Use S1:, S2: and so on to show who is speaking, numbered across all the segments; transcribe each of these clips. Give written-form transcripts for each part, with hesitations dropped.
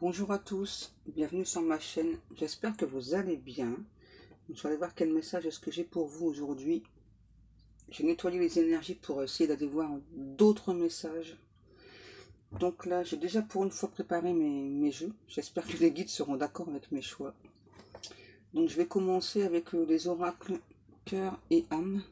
S1: Bonjour à tous, bienvenue sur ma chaîne, j'espère que vous allez bien. Je vais aller voir quel message est-ce que j'ai pour vous aujourd'hui. J'ai nettoyé les énergies pour essayer d'aller voir d'autres messages. Donc là, j'ai déjà pour une fois préparé mes jeux. J'espère que les guides seront d'accord avec mes choix. Donc je vais commencer avec les oracles cœur et âme.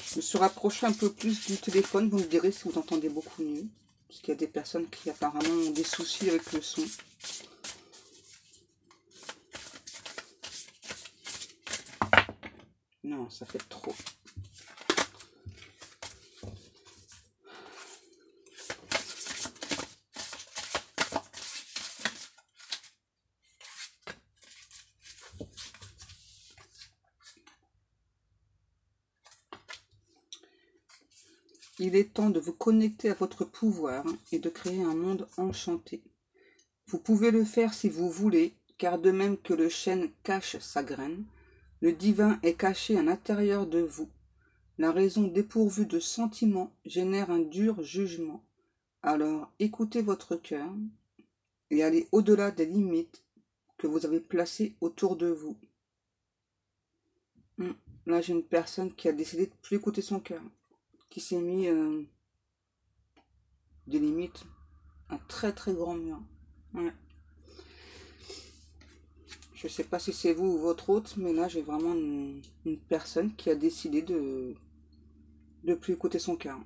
S1: Je me suis rapproché un peu plus du téléphone, vous me direz si vous entendez beaucoup mieux. Parce qu'il y a des personnes qui apparemment ont des soucis avec le son. Non, ça fait trop. Il est temps de vous connecter à votre pouvoir et de créer un monde enchanté. Vous pouvez le faire si vous voulez, car de même que le chêne cache sa graine, le divin est caché à l'intérieur de vous. La raison dépourvue de sentiments génère un dur jugement. Alors écoutez votre cœur et allez au-delà des limites que vous avez placées autour de vous. Là, j'ai une personne qui a décidé de ne plus écouter son cœur, qui s'est mis des limites, un très très grand mur. Ouais. Je sais pas si c'est vous ou votre hôte, mais là j'ai vraiment une personne qui a décidé de plus écouter son cœur.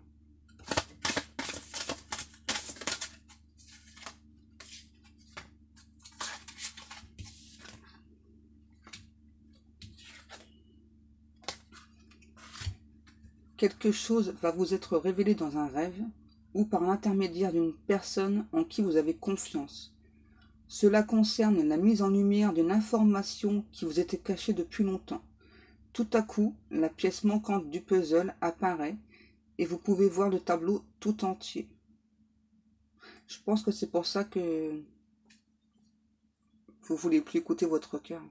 S1: Quelque chose va vous être révélé dans un rêve ou par l'intermédiaire d'une personne en qui vous avez confiance. Cela concerne la mise en lumière d'une information qui vous était cachée depuis longtemps. Tout à coup, la pièce manquante du puzzle apparaît et vous pouvez voir le tableau tout entier. Je pense que c'est pour ça que vous voulez plus écouter votre cœur.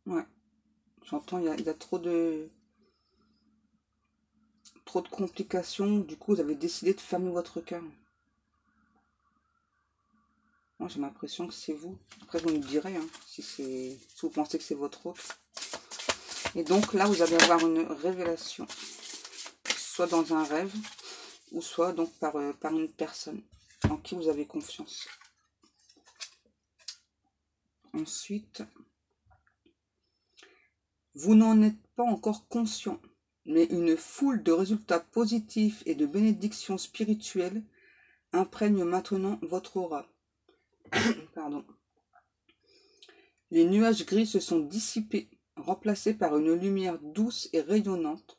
S1: Ouais, j'entends, il y a trop de complications. Du coup, vous avez décidé de fermer votre cœur. Moi, j'ai l'impression que c'est vous. Après, vous me direz si vous pensez que c'est votre autre. Et donc là, vous allez avoir une révélation, soit dans un rêve, ou soit donc par une personne en qui vous avez confiance. Ensuite, vous n'en êtes pas encore conscient, mais une foule de résultats positifs et de bénédictions spirituelles imprègne maintenant votre aura. Pardon. Les nuages gris se sont dissipés, remplacés par une lumière douce et rayonnante.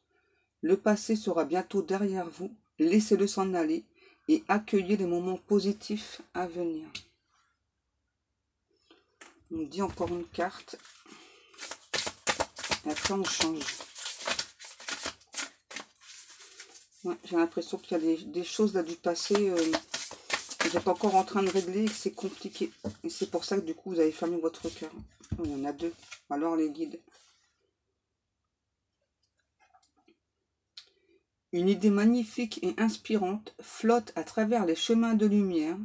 S1: Le passé sera bientôt derrière vous, laissez-le s'en aller et accueillez les moments positifs à venir. On dit encore une carte. Et après on change. Ouais, j'ai l'impression qu'il y a des choses là du passé vous êtes encore en train de régler et que c'est compliqué. Et c'est pour ça que du coup vous avez fermé votre cœur. Oh, il y en a deux. Alors les guides. Une idée magnifique et inspirante flotte à travers les chemins de lumière,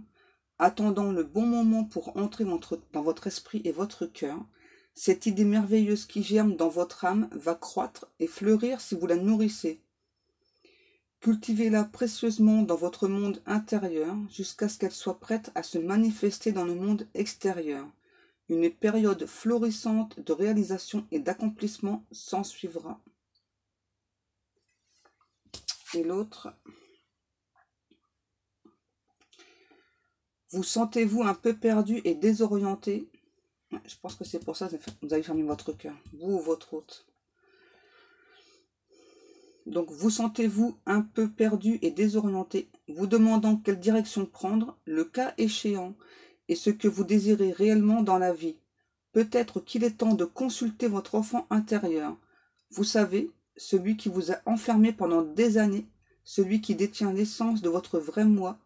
S1: attendant le bon moment pour entrer dans votre esprit et votre cœur. Cette idée merveilleuse qui germe dans votre âme va croître et fleurir si vous la nourrissez. Cultivez-la précieusement dans votre monde intérieur jusqu'à ce qu'elle soit prête à se manifester dans le monde extérieur. Une période florissante de réalisation et d'accomplissement s'ensuivra. Et l'autre, vous sentez-vous un peu perdu et désorienté? Je pense que c'est pour ça que vous avez fermé votre cœur, vous ou votre hôte. Donc vous sentez-vous un peu perdu et désorienté, vous demandant quelle direction prendre, le cas échéant, et ce que vous désirez réellement dans la vie. Peut-être qu'il est temps de consulter votre enfant intérieur. Vous savez, celui qui vous a enfermé pendant des années, celui qui détient l'essence de votre vrai moi.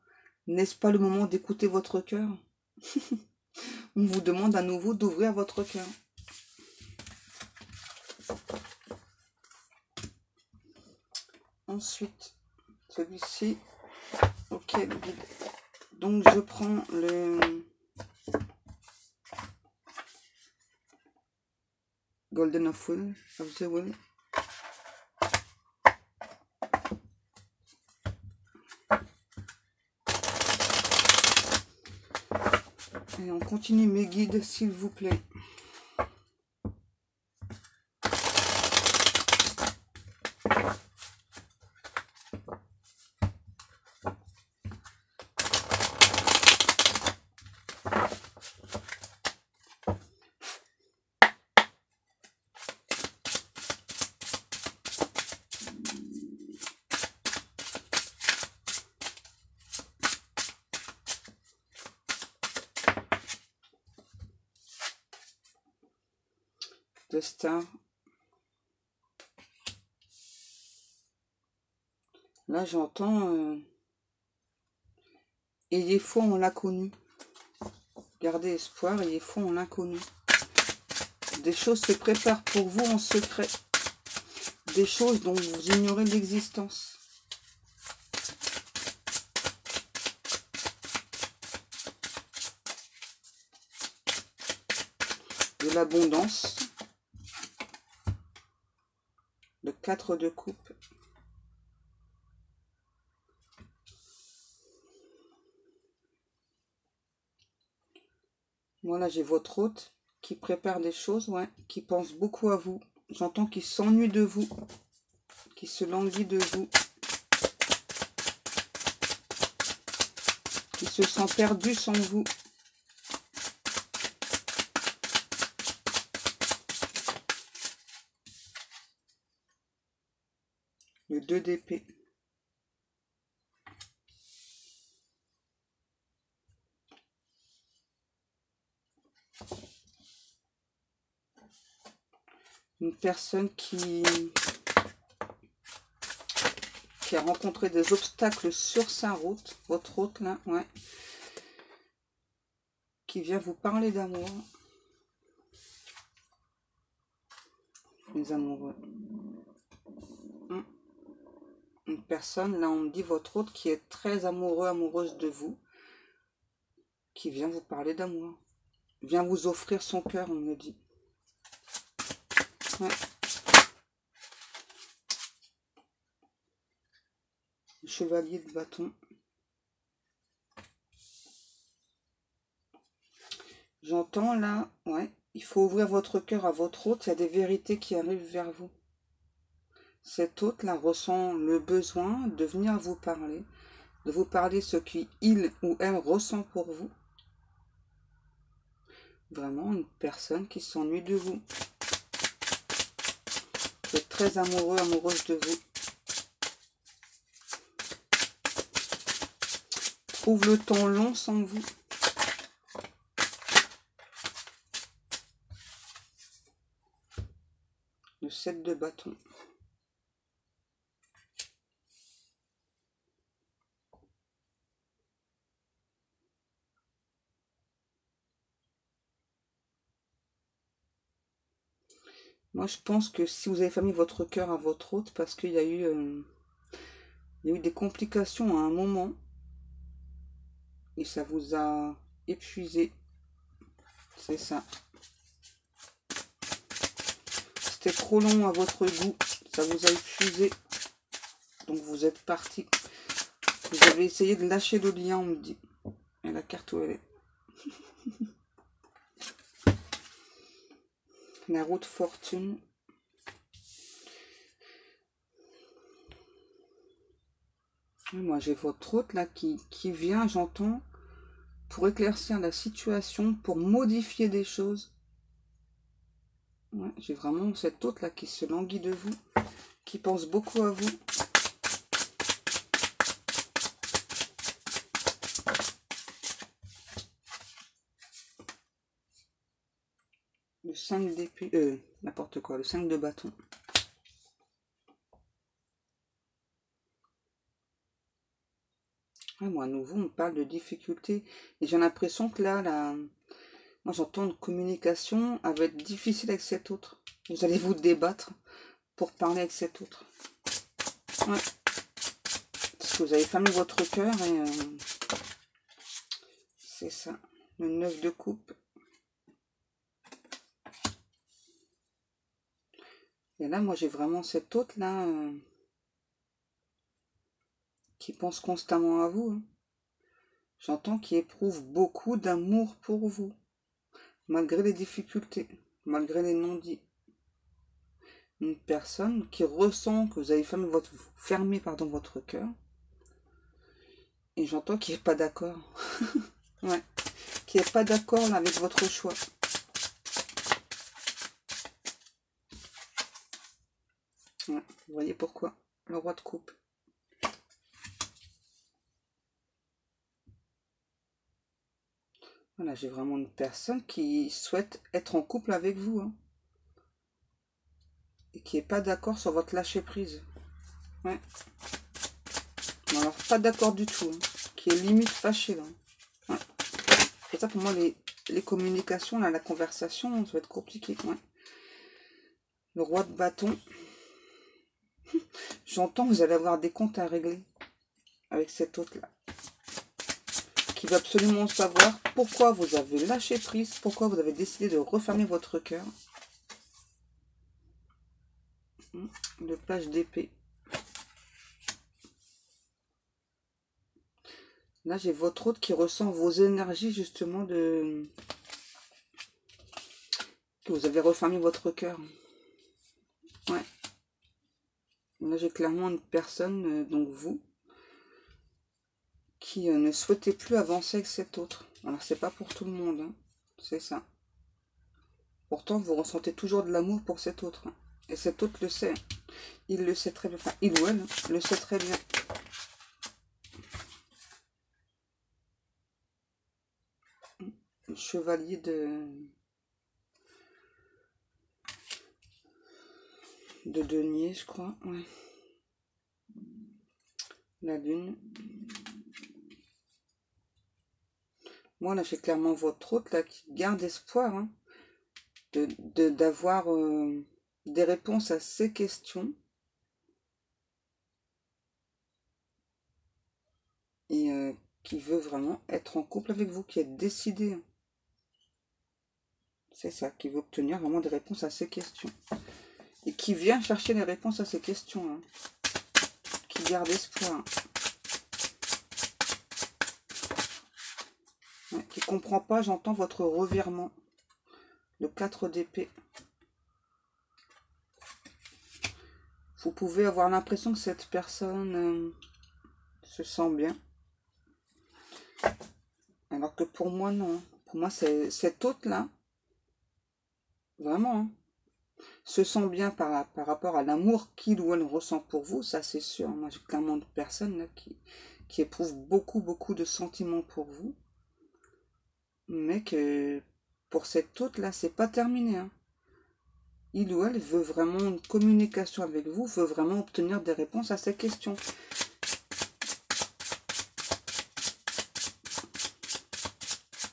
S1: N'est-ce pas le moment d'écouter votre cœur? On vous demande à nouveau d'ouvrir votre cœur. Ensuite, celui-ci, ok, le guide. Donc je prends le Golden of the Will. Et on continue mes guides, s'il vous plaît. The Star. Là, j'entends ayez foi en l'inconnu. Gardez espoir, ayez foi en l'inconnu. Des choses se préparent pour vous en secret. Des choses dont vous ignorez l'existence. De l'abondance. Le 4 de coupe. Voilà, j'ai votre hôte qui prépare des choses, ouais, qui pense beaucoup à vous. J'entends qu'il s'ennuie de vous, qui se languit de vous, qui se sent perdu sans vous. Le 2 d'épée. Une personne qui a rencontré des obstacles sur sa route, votre route là, ouais, qui vient vous parler d'amour. Les amoureux. Une personne, là on me dit votre hôte qui est très amoureux, amoureuse de vous, qui vient vous parler d'amour, vient vous offrir son cœur, on me dit. Ouais. Le chevalier de bâton. J'entends là, ouais, il faut ouvrir votre cœur à votre hôte, il y a des vérités qui arrivent vers vous. Cet hôte-là ressent le besoin de venir vous parler, de vous parler ce qu'il ou elle ressent pour vous. Vraiment une personne qui s'ennuie de vous. Qui est très amoureux, amoureuse de vous. Trouve le temps long sans vous. Le 7 de bâton. Moi, je pense que si vous avez fermé votre cœur à votre hôte, parce qu'il y a eu des complications à un moment, et ça vous a épuisé. C'est ça. C'était trop long à votre goût, ça vous a épuisé. Donc vous êtes parti. Vous avez essayé de lâcher le lien, on me dit. Et la carte où elle est. La roue de fortune. Moi, j'ai votre hôte là qui vient, j'entends, pour éclaircir la situation, pour modifier des choses. Ouais, j'ai vraiment cet hôte là qui se languit de vous, qui pense beaucoup à vous. 5 d'épée, n'importe quoi, le 5 de bâton. Ouais, moi, à nouveau, on parle de difficulté. Et j'ai l'impression que là, moi, j'entends une communication, elle va être difficile avec cet autre. Vous allez vous débattre pour parler avec cet autre. Ouais. Parce que vous avez fermé votre cœur et c'est ça. Le 9 de coupe. Et là, moi, j'ai vraiment cet autre là qui pense constamment à vous. Hein. J'entends qu'il éprouve beaucoup d'amour pour vous, malgré les difficultés, malgré les non-dits. Une personne qui ressent que vous avez fermé votre cœur. Et j'entends qu'il n'est pas d'accord. Ouais. Qu'il n'est pas d'accord avec votre choix. Ouais. Vous voyez pourquoi? Le roi de coupe. Voilà, j'ai vraiment une personne qui souhaite être en couple avec vous. Hein, et qui n'est pas d'accord sur votre lâcher-prise. Ouais. Alors, pas d'accord du tout. Hein, qui est limite fâché. Là. Ouais. C'est ça pour moi, les communications, là, la conversation, ça va être compliqué. Ouais. Le roi de bâton. J'entends que vous allez avoir des comptes à régler avec cet autre-là. Qui veut absolument savoir pourquoi vous avez lâché prise, pourquoi vous avez décidé de refermer votre cœur. Le page d'épée. Là, j'ai votre autre qui ressent vos énergies, justement, que vous avez refermé votre cœur. Ouais. Là, j'ai clairement une personne, donc vous, qui ne souhaitait plus avancer avec cet autre. Alors, c'est pas pour tout le monde, hein. C'est ça. Pourtant, vous ressentez toujours de l'amour pour cet autre. Hein. Et cet autre le sait. Il le sait très bien. Enfin, il ou elle le sait très bien. Le chevalier de denier, je crois. Ouais. La lune. Moi, là, j'ai clairement votre autre là, qui garde espoir hein, d'avoir des réponses à ces questions. Et qui veut vraiment être en couple avec vous, qui est décidé. Hein. C'est ça, qui veut obtenir vraiment des réponses à ces questions. Et qui vient chercher les réponses à ces questions. Hein. Qui garde espoir. Ouais, qui comprend pas, j'entends votre revirement. Le 4 d'épée. Vous pouvez avoir l'impression que cette personne se sent bien. Alors que pour moi, non. Pour moi, c'est cet autre-là, vraiment, hein, se sent bien par rapport à l'amour qu'il ou elle ressent pour vous, ça c'est sûr. Moi, j'ai clairement de personnes là, qui éprouvent beaucoup, beaucoup de sentiments pour vous. Mais que pour cet autre-là, c'est pas terminé. Hein. Il ou elle veut vraiment une communication avec vous, veut vraiment obtenir des réponses à ces questions.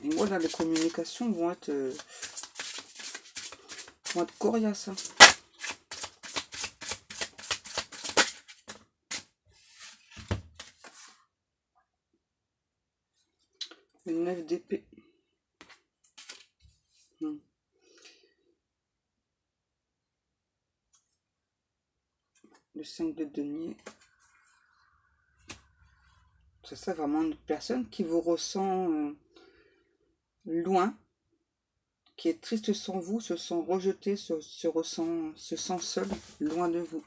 S1: Et moi, là, les communications vont être coriaces. Hein. Le 9 d'épée. Le 5 de denier. C'est ça vraiment une personne qui vous ressent loin, qui est triste sans vous, se sent rejeté, se sent seul, loin de vous.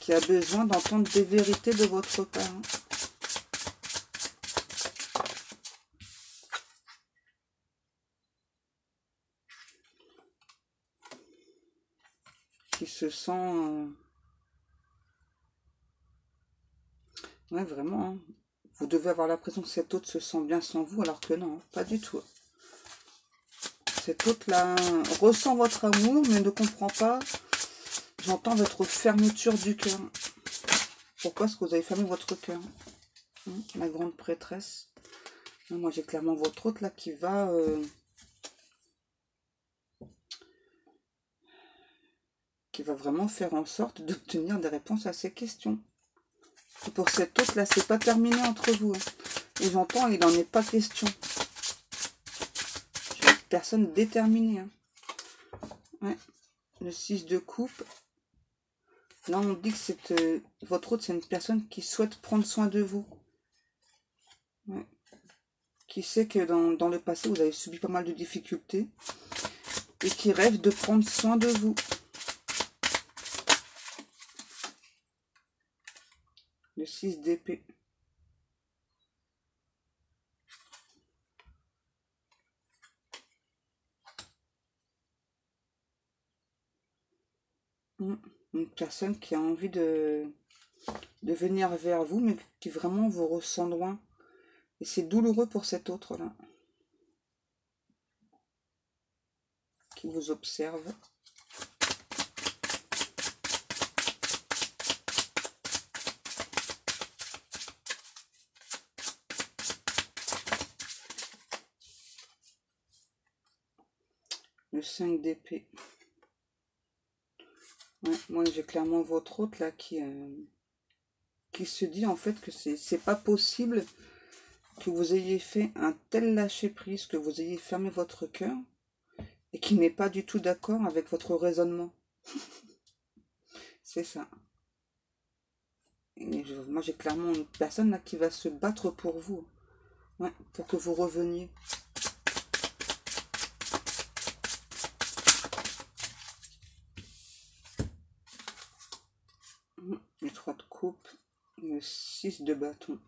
S1: Qui a besoin d'entendre des vérités de votre part. Hein. Qui se sent... ouais, vraiment. Hein. Vous devez avoir l'impression que cet autre se sent bien sans vous, alors que non, pas du tout. Cet autre-là ressent votre amour, mais ne comprend pas. J'entends votre fermeture du cœur. Pourquoi est-ce que vous avez fermé votre cœur? La grande prêtresse. Moi, j'ai clairement votre autre là qui va vraiment faire en sorte d'obtenir des réponses à ces questions. Et pour cet autre là, c'est pas terminé entre vous. Et j'entends, il n'en est pas question. Je suis une personne déterminée. Ouais. Le 6 de coupe. Là, on dit que votre autre, c'est une personne qui souhaite prendre soin de vous. Ouais. Qui sait que dans le passé, vous avez subi pas mal de difficultés. Et qui rêve de prendre soin de vous. Le 6 d'épée. Une personne qui a envie de venir vers vous, mais qui vraiment vous ressent loin. Et c'est douloureux pour cet autre-là. Qui vous observe. Le 5 d'épée. Ouais, moi, j'ai clairement votre autre là qui se dit en fait que c'est pas possible que vous ayez fait un tel lâcher-prise, que vous ayez fermé votre cœur et qui n'est pas du tout d'accord avec votre raisonnement. C'est ça. Et moi, j'ai clairement une personne là qui va se battre pour vous. Ouais, pour que vous reveniez. Le 3 de coupe. Le 6 de bâton.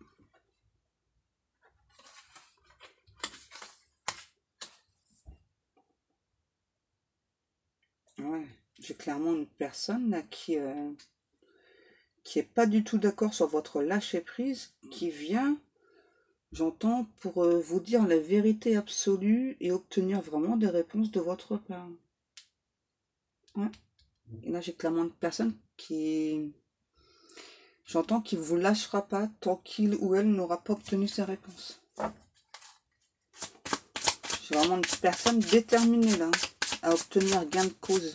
S1: Ouais, j'ai clairement une personne là qui est pas du tout d'accord sur votre lâcher-prise, qui vient, j'entends, pour vous dire la vérité absolue et obtenir vraiment des réponses de votre part. Ouais. Et là, j'ai clairement une personne qui, j'entends, qui ne vous lâchera pas tant qu'il ou elle n'aura pas obtenu ses réponses. J'ai vraiment une personne déterminée là, à obtenir gain de cause.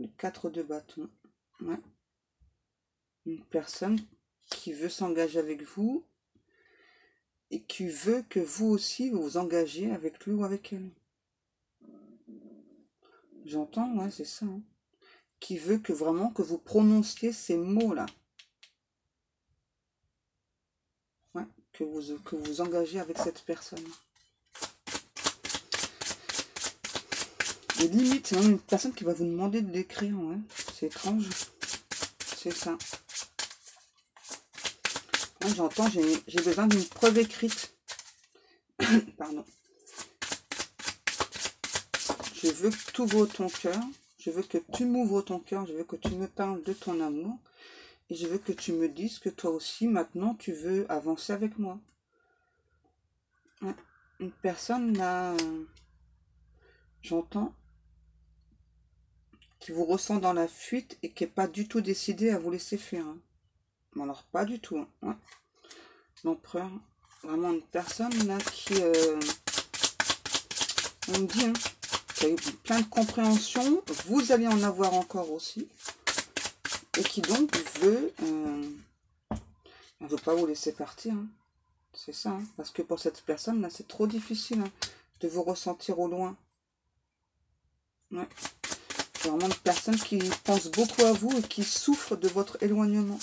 S1: Le 4 de bâton. Ouais. Une personne qui veut s'engager avec vous et qui veut que vous aussi vous vous engagez avec lui ou avec elle. J'entends, ouais, c'est ça. Qui veut que vraiment que vous prononciez ces mots-là. Ouais, que vous engagez avec cette personne. Et limite, c'est même une personne qui va vous demander de l'écrire. Ouais. C'est étrange. C'est ça. Ouais, j'entends, j'ai besoin d'une preuve écrite. Pardon. Je veux que tu ouvres ton cœur. Je veux que tu m'ouvres ton cœur. Je veux que tu me parles de ton amour. Et je veux que tu me dises que toi aussi, maintenant, tu veux avancer avec moi. Ouais. Une personne là, j'entends, qui vous ressent dans la fuite et qui n'est pas du tout décidé à vous laisser faire. Hein. Alors, pas du tout. Hein. Ouais. L'empereur, vraiment une personne là qui, on me dit, hein, qui a eu plein de compréhension, vous allez en avoir encore aussi, et qui donc veut, ne veut pas vous laisser partir. Hein. C'est ça, hein. Parce que pour cette personne là, c'est trop difficile hein, de vous ressentir au loin. Ouais. C'est vraiment une personne qui pense beaucoup à vous et qui souffre de votre éloignement.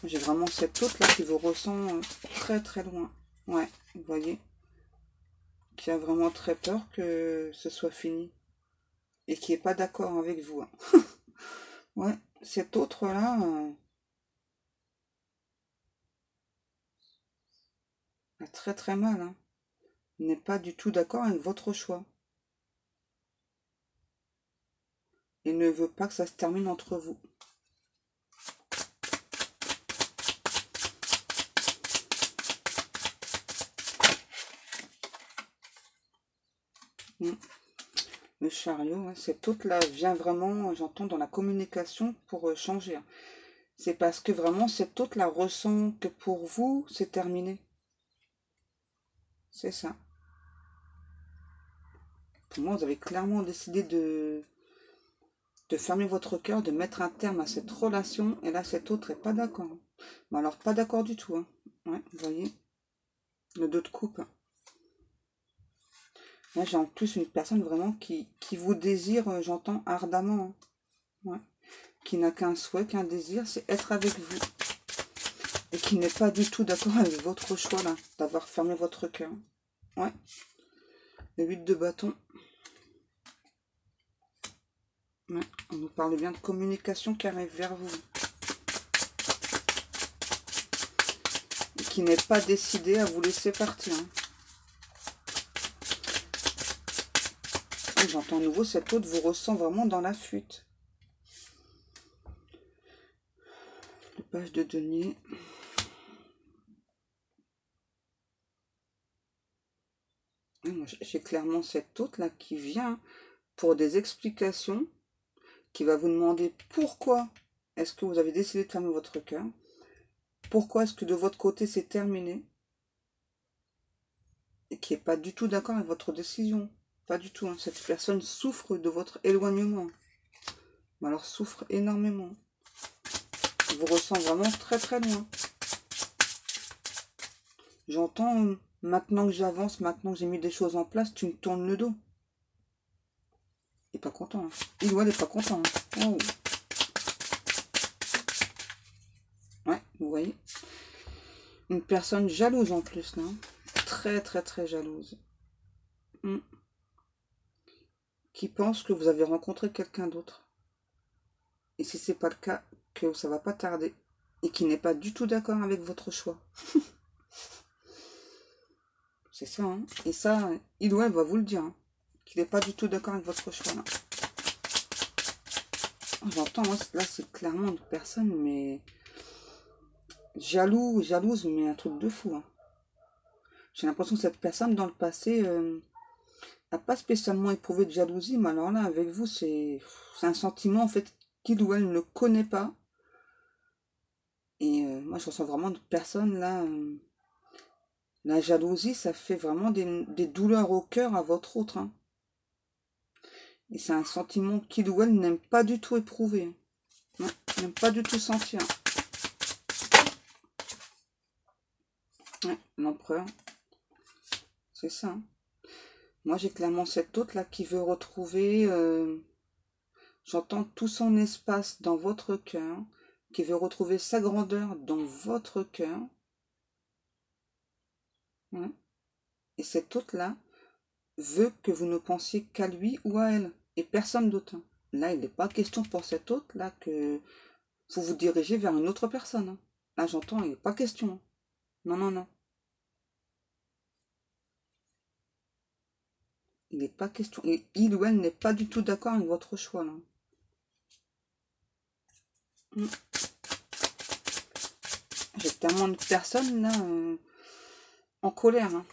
S1: J'ai vraiment cette autre là qui vous ressent très très loin. Ouais, vous voyez. Qui a vraiment très peur que ce soit fini. Et qui n'est pas d'accord avec vous. Hein. Ouais, cet autre là... a très très mal, hein. Il n'est pas du tout d'accord avec votre choix. Il ne veut pas que ça se termine entre vous. Le chariot, ouais, cet autre-là vient vraiment, j'entends, dans la communication pour changer, hein. C'est parce que vraiment cet autre-là ressent que pour vous, c'est terminé. C'est ça. Pour moi, vous avez clairement décidé de fermer votre cœur, de mettre un terme à cette relation. Et là, cet autre est pas d'accord. Mais alors, pas d'accord du tout, hein. Ouais, vous voyez, le 2 de coupe, hein. Là, j'ai en plus une personne vraiment qui vous désire, j'entends, ardemment, hein. Ouais. Qui n'a qu'un souhait, qu'un désir, c'est être avec vous. Et qui n'est pas du tout d'accord avec votre choix, là, d'avoir fermé votre cœur. Ouais. Le 8 de bâton. Ouais. On nous parle bien de communication qui arrive vers vous. Et qui n'est pas décidé à vous laisser partir, hein. J'entends à nouveau, cet autre vous ressent vraiment dans la fuite. Le page de denier. J'ai clairement cet autre là qui vient pour des explications, qui va vous demander pourquoi est-ce que vous avez décidé de fermer votre cœur, pourquoi est-ce que de votre côté c'est terminé, et qui n'est pas du tout d'accord avec votre décision. Pas du tout, hein. Cette personne souffre de votre éloignement. Mais alors souffre énormément. Il vous ressent vraiment très très loin. J'entends, maintenant que j'avance, maintenant que j'ai mis des choses en place, tu me tournes le dos. Il n'est pas content, hein. Il ou elle n'est pas content, hein. Oh. Ouais, vous voyez. Une personne jalouse en plus, là. Très très très jalouse. Qui pense que vous avez rencontré quelqu'un d'autre. Et si c'est pas le cas, que ça va pas tarder. Et qui n'est pas du tout d'accord avec votre choix. C'est ça, hein. Et ça, il ou elle va vous le dire, hein, qu'il n'est pas du tout d'accord avec votre choix, là. J'entends, moi, là, c'est clairement une personne, mais jalouse, mais un truc de fou, hein. J'ai l'impression que cette personne, dans le passé, n'a pas spécialement éprouvé de jalousie, mais alors là, avec vous, c'est un sentiment, en fait, qu'il ou elle ne connaît pas. Et moi, je ressens vraiment de personnes, là, la jalousie, ça fait vraiment des douleurs au cœur à votre autre, hein. Et c'est un sentiment qu'il ou elle n'aime pas du tout éprouver. Non, n'aime pas du tout sentir. Ouais, l'empereur. C'est ça, hein. Moi, j'ai clairement cet autre là qui veut retrouver, j'entends tout son espace dans votre cœur, qui veut retrouver sa grandeur dans votre cœur. Ouais. Et cet autre là veut que vous ne pensiez qu'à lui ou à elle, et personne d'autre, hein. Là, il n'est pas question pour cet autre là que vous vous dirigez vers une autre personne, hein. Là, j'entends, il n'est pas question, hein. Non, non, non. Il n'est pas question. Et il ou elle n'est pas du tout d'accord avec votre choix, là. J'ai tellement de personnes, là, en colère, hein.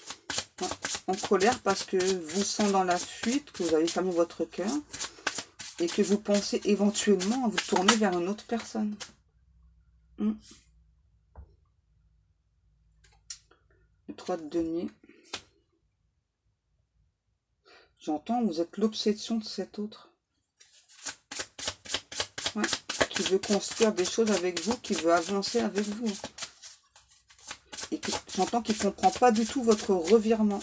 S1: Ouais, en colère parce que vous sent dans la fuite, que vous avez fermé votre cœur, et que vous pensez éventuellement à vous tourner vers une autre personne. Le 3 de denier. J'entends, vous êtes l'obsession de cet autre. Ouais, qui veut construire des choses avec vous, qui veut avancer avec vous. Et j'entends qu'il ne comprend pas du tout votre revirement.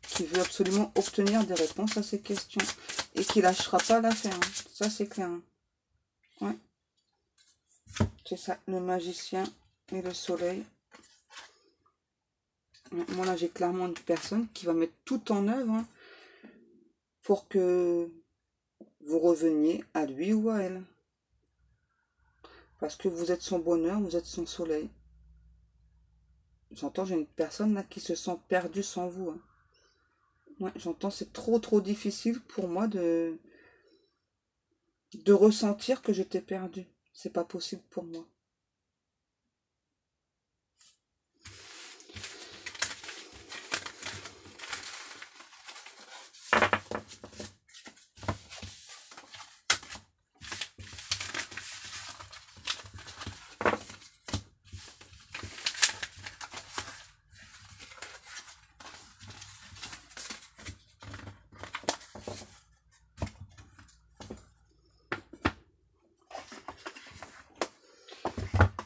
S1: Qui veut absolument obtenir des réponses à ces questions. Et qui lâchera pas l'affaire, hein. Ça, c'est clair, hein. Ouais. C'est ça, le magicien et le soleil. Moi, là, j'ai clairement une personne qui va mettre tout en œuvre, hein, pour que vous reveniez à lui ou à elle. Parce que vous êtes son bonheur, vous êtes son soleil. J'entends, j'ai une personne là qui se sent perdue sans vous. Hein. Ouais, j'entends, c'est trop difficile pour moi de ressentir que je t'ai perdu. C'est pas possible pour moi.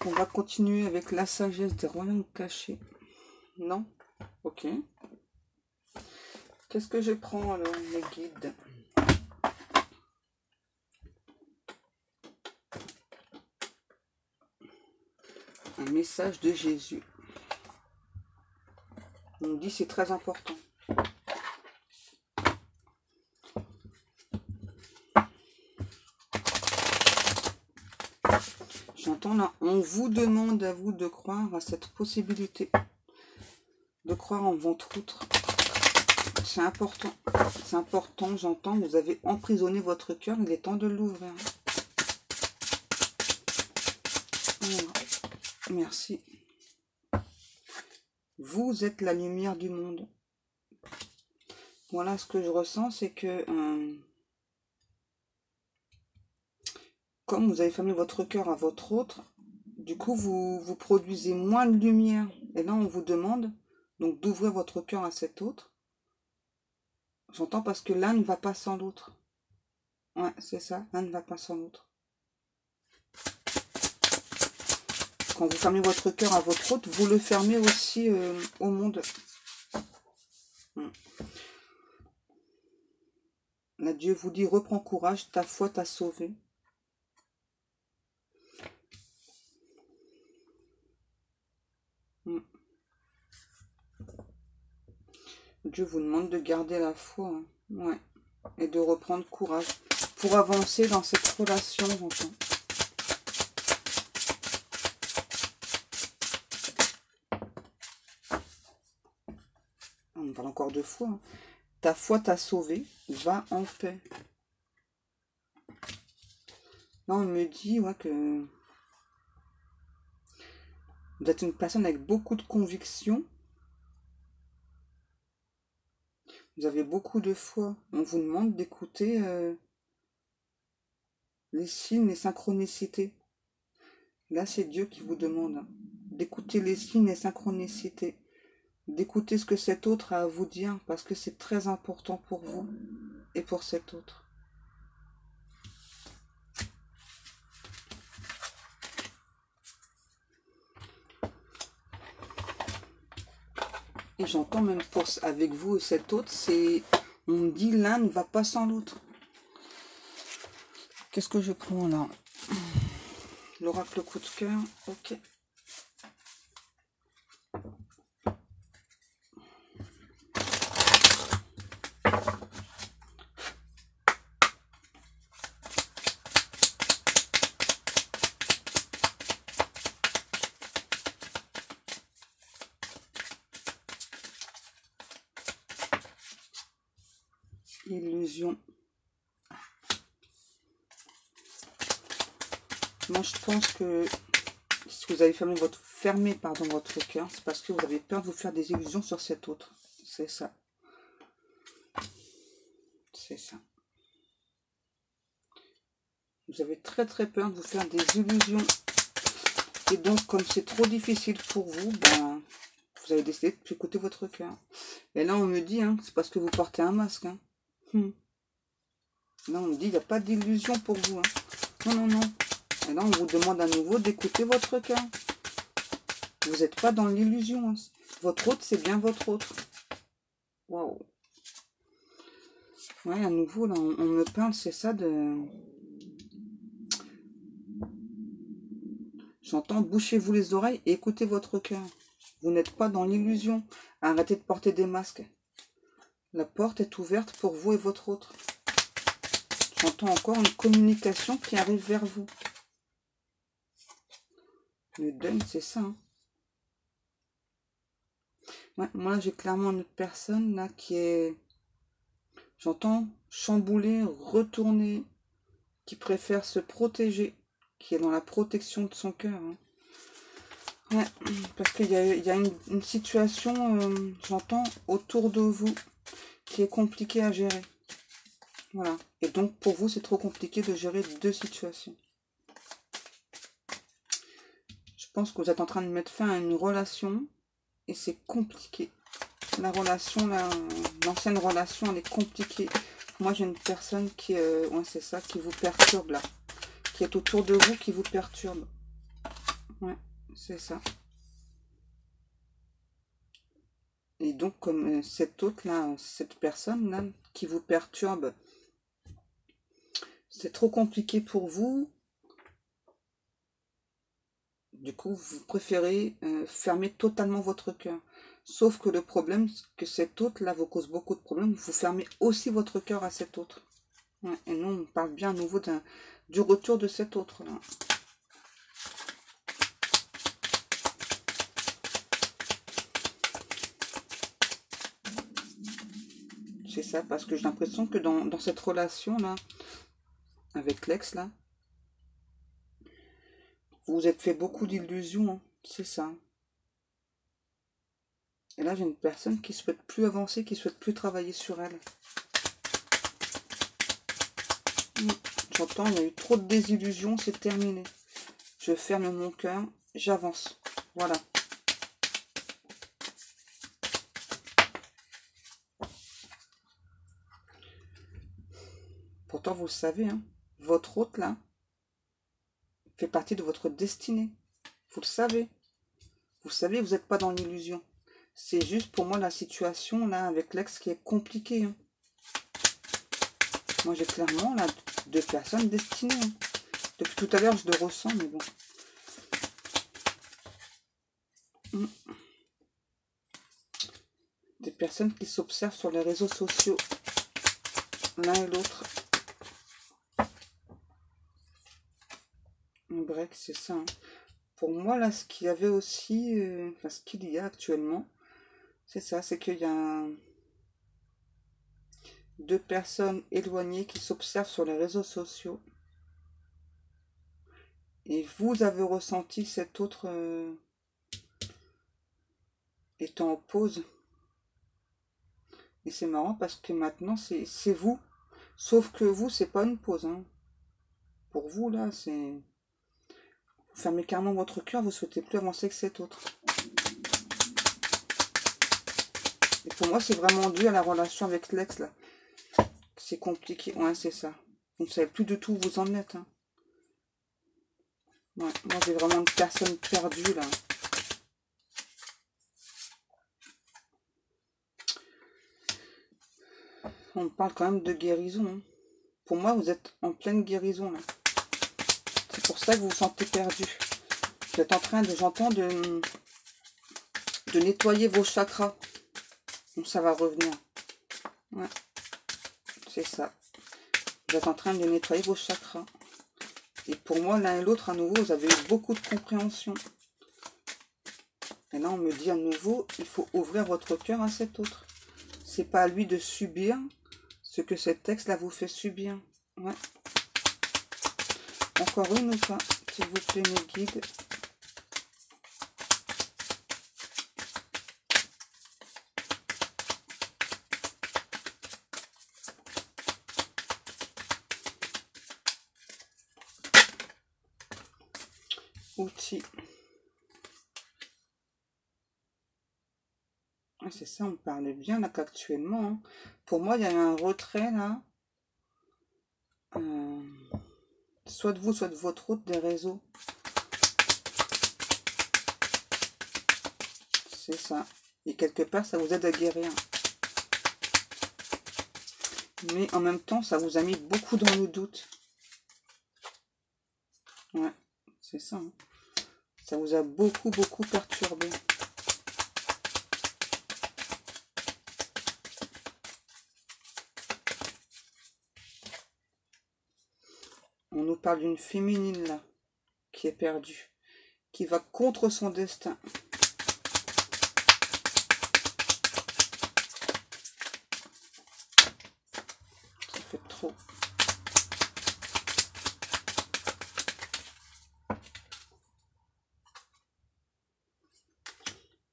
S1: On va continuer avec la sagesse des royaumes cachés. Non? Ok. Qu'est-ce que je prends alors, mes guides? Un message de Jésus. On me dit c'est très important. J'entends là, on vous demande à vous de croire à cette possibilité. De croire en votre outre. C'est important. C'est important, j'entends. Vous avez emprisonné votre cœur. Il est temps de l'ouvrir. Voilà. Merci. Vous êtes la lumière du monde. Voilà ce que je ressens, c'est que comme vous avez fermé votre cœur à votre autre, du coup vous produisez moins de lumière. Et là on vous demande donc d'ouvrir votre cœur à cet autre. J'entends parce que l'un ne va pas sans l'autre. Ouais, c'est ça, l'un ne va pas sans l'autre. Quand vous fermez votre cœur à votre autre, vous le fermez aussi au monde. Là, Dieu vous dit, reprends courage, ta foi t'a sauvé. Dieu vous demande de garder la foi. Hein. Ouais. Et de reprendre courage pour avancer dans cette relation, j'entends. On parle encore de foi. Hein. Ta foi t'a sauvé, va en paix. Là, on me dit ouais, que vous êtes une personne avec beaucoup de conviction. Vous avez beaucoup de foi. On vous demande d'écouter les signes, les synchronicités. Là, c'est Dieu qui vous demande d'écouter les signes et synchronicités. D'écouter ce que cet autre a à vous dire, parce que c'est très important pour vous et pour cet autre. Et j'entends même avec vous et cet autre, c'est, on me dit l'un ne va pas sans l'autre. Qu'est-ce que je prends là? L'oracle coup de cœur, ok. Illusion. Moi, je pense que si vous avez fermé votre cœur, c'est parce que vous avez peur de vous faire des illusions sur cet autre. C'est ça. C'est ça. Vous avez très peur de vous faire des illusions. Et donc, comme c'est trop difficile pour vous, ben, vous avez décidé de plus écouter votre cœur. Et là, on me dit, hein, c'est parce que vous portez un masque. Hein. Là, on me dit, il n'y a pas d'illusion pour vous. Hein. Non. Et là, on vous demande à nouveau d'écouter votre cœur. Vous n'êtes pas dans l'illusion. Hein. Votre autre, c'est bien votre autre. Waouh. Ouais, à nouveau, là, on me parle, c'est ça de... J'entends, bouchez-vous les oreilles et écoutez votre cœur. Vous n'êtes pas dans l'illusion. Arrêtez de porter des masques. La porte est ouverte pour vous et votre autre. J'entends encore une communication qui arrive vers vous. Le deuil, c'est ça. Hein. Ouais, moi, j'ai clairement une autre personne là qui est, j'entends, chamboulée, retournée, qui préfère se protéger, qui est dans la protection de son cœur. Hein. Ouais, parce qu'il y a une situation, j'entends, autour de vous qui est compliquée à gérer. Voilà. Et donc, pour vous, c'est trop compliqué de gérer deux situations. Je pense que vous êtes en train de mettre fin à une relation et c'est compliqué. La relation, l'ancienne relation, elle est compliquée. Moi, j'ai une personne qui, ouais, c'est ça, qui vous perturbe là. Qui est autour de vous, qui vous perturbe. Ouais, c'est ça. Et donc, comme cette autre là, cette personne là, qui vous perturbe, c'est trop compliqué pour vous. Du coup, vous préférez fermer totalement votre cœur. Sauf que le problème, c'est que cet autre là vous cause beaucoup de problèmes. Vous fermez aussi votre cœur à cet autre. Ouais, et nous, on parle bien à nouveau du retour de cet autre là. C'est ça, parce que j'ai l'impression que dans cette relation là, avec l'ex là, vous vous êtes fait beaucoup d'illusions. Hein. C'est ça. Et là, j'ai une personne qui souhaite plus avancer, qui souhaite plus travailler sur elle. J'entends, il y a eu trop de désillusions, c'est terminé. Je ferme mon cœur, j'avance. Voilà. Pourtant, vous le savez, hein, votre hôte, là, fait partie de votre destinée. Vous le savez. Vous savez, vous n'êtes pas dans l'illusion. C'est juste pour moi la situation, là, avec l'ex qui est compliquée. Hein. Moi, j'ai clairement, là, deux personnes destinées. Hein. Depuis tout à l'heure, je le ressens, mais bon. Des personnes qui s'observent sur les réseaux sociaux, l'un et l'autre. Un break, c'est ça. Hein. Pour moi, là, ce qu'il y avait aussi, enfin, ce qu'il y a actuellement, c'est ça, c'est qu'il y a deux personnes éloignées qui s'observent sur les réseaux sociaux. Et vous avez ressenti cet autre étant en pause. Et c'est marrant parce que maintenant, c'est vous. Sauf que vous, c'est pas une pause. Hein. Pour vous, là, c'est... Vous fermez carrément votre cœur, vous souhaitez plus avancer que cet autre. Et pour moi, c'est vraiment dû à la relation avec l'ex, là. C'est compliqué. Ouais, c'est ça. Vous ne savez plus du tout où vous en êtes. Hein. Ouais, moi, j'ai vraiment une personne perdue, là. On parle quand même de guérison. Hein. Pour moi, vous êtes en pleine guérison, là. C'est pour ça que vous vous sentez perdu. Vous êtes en train de, j'entends, de nettoyer vos chakras. Donc ça va revenir. Ouais, c'est ça. Vous êtes en train de nettoyer vos chakras. Et pour moi, l'un et l'autre, à nouveau, vous avez eu beaucoup de compréhension. Et là, on me dit à nouveau, il faut ouvrir votre cœur à cet autre. C'est pas à lui de subir ce que cet texte-là vous fait subir. Ouais. Encore une ou pas, s'il vous plaît, mes guides. Outils. Ah, c'est ça, on parlait bien là qu'actuellement. Hein. Pour moi, il y a eu un retrait là. Soit de vous, soit de votre autre des réseaux. C'est ça. Et quelque part, ça vous aide à guérir. Mais en même temps, ça vous a mis beaucoup dans le doute. Ouais, c'est ça. Hein. Ça vous a beaucoup, beaucoup perturbé. On nous parle d'une féminine là, qui est perdue, qui va contre son destin. trop.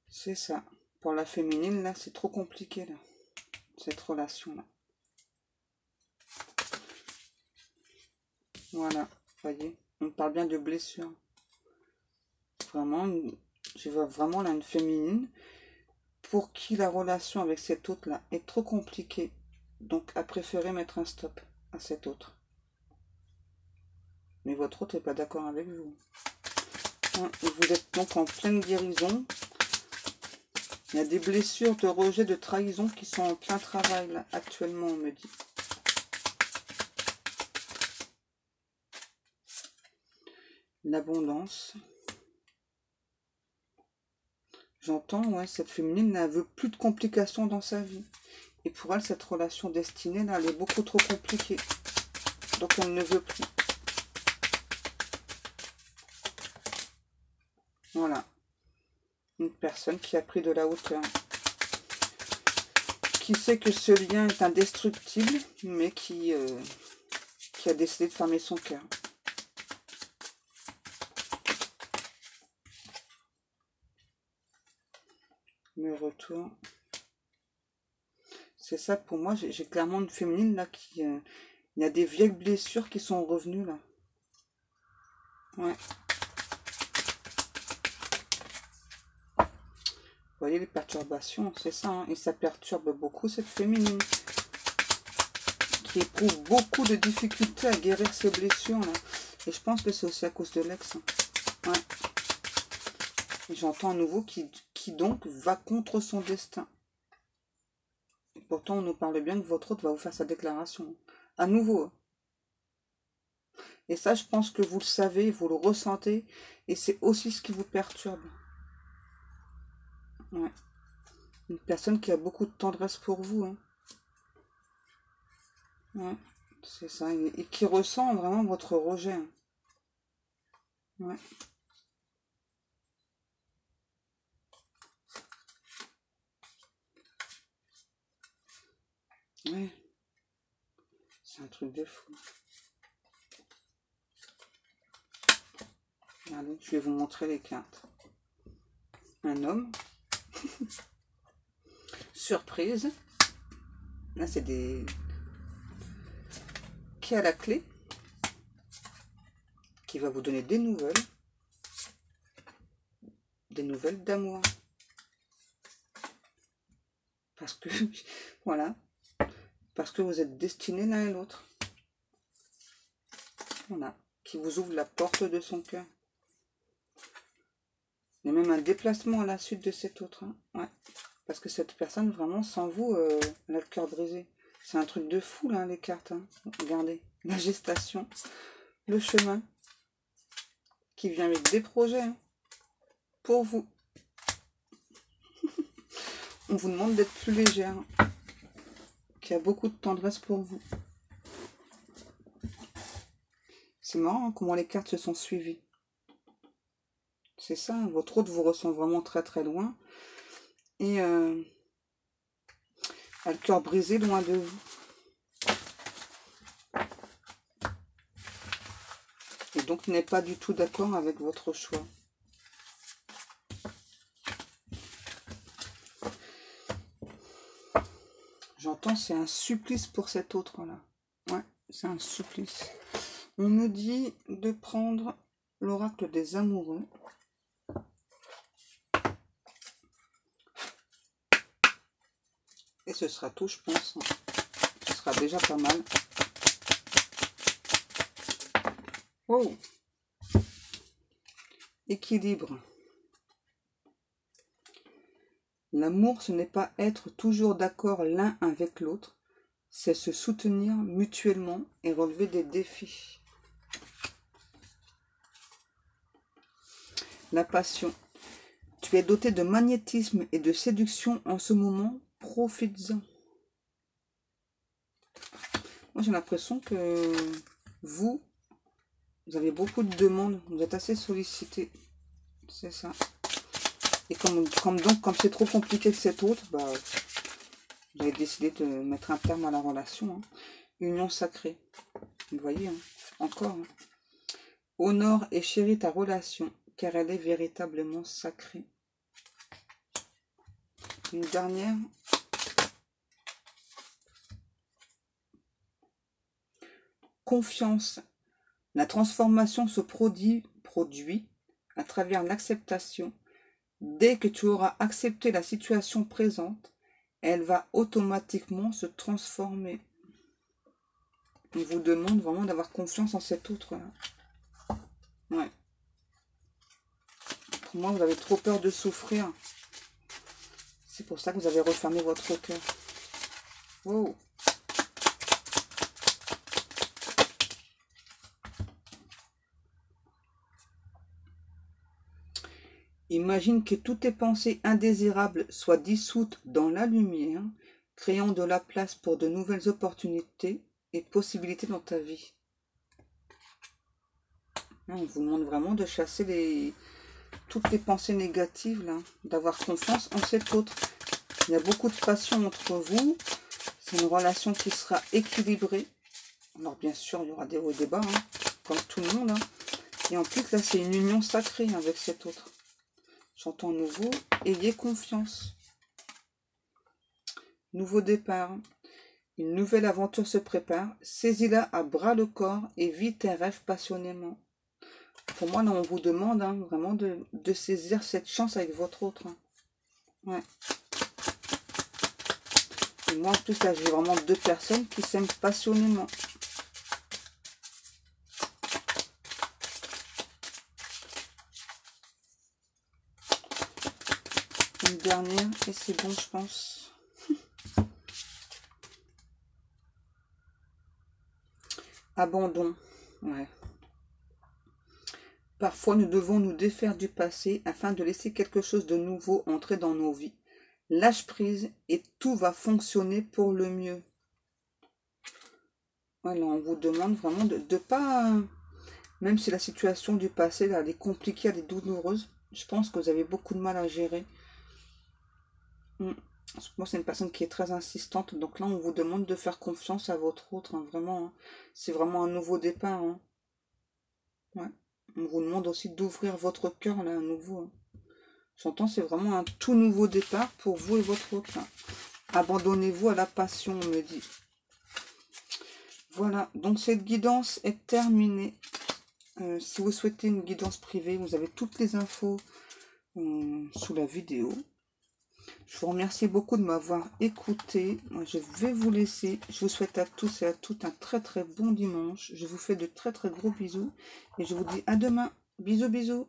S1: C'est ça. Pour la féminine, là, c'est trop compliqué, là. Cette relation-là. Voilà. Vous voyez, on parle bien de blessure. Vraiment, je vois vraiment là une féminine pour qui la relation avec cet autre-là est trop compliquée. Donc, a préféré mettre un stop à cet autre. Mais votre autre n'est pas d'accord avec vous. Hein, et vous êtes donc en pleine guérison. Il y a des blessures de rejet, de trahison qui sont en plein travail là, actuellement, on me dit. L'abondance. J'entends, ouais, cette féminine ne veut plus de complications dans sa vie. Et pour elle, cette relation destinée, là, elle est beaucoup trop compliquée. Donc elle ne veut plus. Voilà. Une personne qui a pris de la hauteur. Qui sait que ce lien est indestructible, mais qui a décidé de fermer son cœur. Le retour. C'est ça pour moi, j'ai clairement une féminine là qui... il y a des vieilles blessures qui sont revenues là. Ouais. Vous voyez les perturbations, c'est ça, hein, et ça perturbe beaucoup cette féminine qui éprouve beaucoup de difficultés à guérir ses blessures là. Et je pense que c'est aussi à cause de l'ex. Hein. Ouais. J'entends à nouveau qui donc va contre son destin. Et pourtant on nous parle bien que votre autre va vous faire sa déclaration. À nouveau. Hein. Et ça je pense que vous le savez, vous le ressentez, et c'est aussi ce qui vous perturbe. Ouais. Une personne qui a beaucoup de tendresse pour vous. Hein. Ouais, c'est ça. Et qui ressent vraiment votre rejet. Hein. Ouais. Ouais. C'est un truc de fou. Allez, je vais vous montrer les cartes. Un homme. Surprise. Là, c'est des... qui a la clé. Qui va vous donner des nouvelles. Des nouvelles d'amour. Parce que, voilà. Parce que vous êtes destinés l'un et l'autre. Voilà. Qui vous ouvre la porte de son cœur. Il y a même un déplacement à la suite de cet autre. Hein. Ouais. Parce que cette personne, vraiment, sans vous, elle a le cœur brisé. C'est un truc de fou, là, les cartes. Hein. Regardez. La gestation. Le chemin. Qui vient avec des projets. Hein, pour vous. On vous demande d'être plus légère. Hein, qui a beaucoup de tendresse pour vous. C'est marrant hein, comment les cartes se sont suivies. C'est ça, hein, votre autre vous ressent vraiment très très loin. Et a le cœur brisé loin de vous. Et donc n'est pas du tout d'accord avec votre choix. J'entends, c'est un supplice pour cet autre-là. Ouais, c'est un supplice. On me dit de prendre l'oracle des amoureux. Et ce sera tout, je pense. Ce sera déjà pas mal. Wow. Équilibre. L'amour, ce n'est pas être toujours d'accord l'un avec l'autre, c'est se soutenir mutuellement et relever des défis. La passion. Tu es doté de magnétisme et de séduction en ce moment, profites-en. Moi, j'ai l'impression que vous avez beaucoup de demandes, vous êtes assez sollicité. C'est ça. Et comme c'est trop compliqué que cet autre, bah, vous avez décidé de mettre un terme à la relation. Hein. Union sacrée. Vous voyez, hein, encore. Hein. Honore et chéris ta relation, car elle est véritablement sacrée. Une dernière. Confiance. La transformation se produit à travers l'acceptation. Dès que tu auras accepté la situation présente, elle va automatiquement se transformer. On vous demande vraiment d'avoir confiance en cet autre-là. Ouais. Pour moi, vous avez trop peur de souffrir. C'est pour ça que vous avez refermé votre cœur. Wow. Imagine que toutes tes pensées indésirables soient dissoutes dans la lumière, créant de la place pour de nouvelles opportunités et possibilités dans ta vie. On vous demande vraiment de chasser toutes les pensées négatives, là, d'avoir confiance en cet autre. Il y a beaucoup de passion entre vous. C'est une relation qui sera équilibrée. Alors bien sûr, il y aura des hauts et des bas, hein, comme tout le monde. Hein. Et en plus, là, c'est une union sacrée avec cet autre. J'entends nouveau, ayez confiance. Nouveau départ. Une nouvelle aventure se prépare. Saisis-la à bras le corps et vis tes rêves passionnément. Pour moi, là, on vous demande hein, vraiment de saisir cette chance avec votre autre. Hein. Ouais. Et moi, en plus, là, j'ai vraiment deux personnes qui s'aiment passionnément. Une dernière, et c'est bon, je pense. Abandon. Ouais. Parfois, nous devons nous défaire du passé afin de laisser quelque chose de nouveau entrer dans nos vies. Lâche prise et tout va fonctionner pour le mieux. Voilà, on vous demande vraiment de ne pas... Même si la situation du passé, là, elle est compliquée, elle est douloureuse, je pense que vous avez beaucoup de mal à gérer. Moi, c'est une personne qui est très insistante. Donc là, on vous demande de faire confiance à votre autre. Hein, vraiment, hein. C'est vraiment un nouveau départ. Hein. Ouais. On vous demande aussi d'ouvrir votre cœur là à nouveau. Hein. J'entends, c'est vraiment un tout nouveau départ pour vous et votre autre. Hein. Abandonnez-vous à la passion, on me dit. Voilà, donc cette guidance est terminée. Si vous souhaitez une guidance privée, vous avez toutes les infos sous la vidéo. Je vous remercie beaucoup de m'avoir écouté. Moi, je vais vous laisser. Je vous souhaite à tous et à toutes un très très bon dimanche. Je vous fais de très très gros bisous. Et je vous dis à demain. Bisous bisous.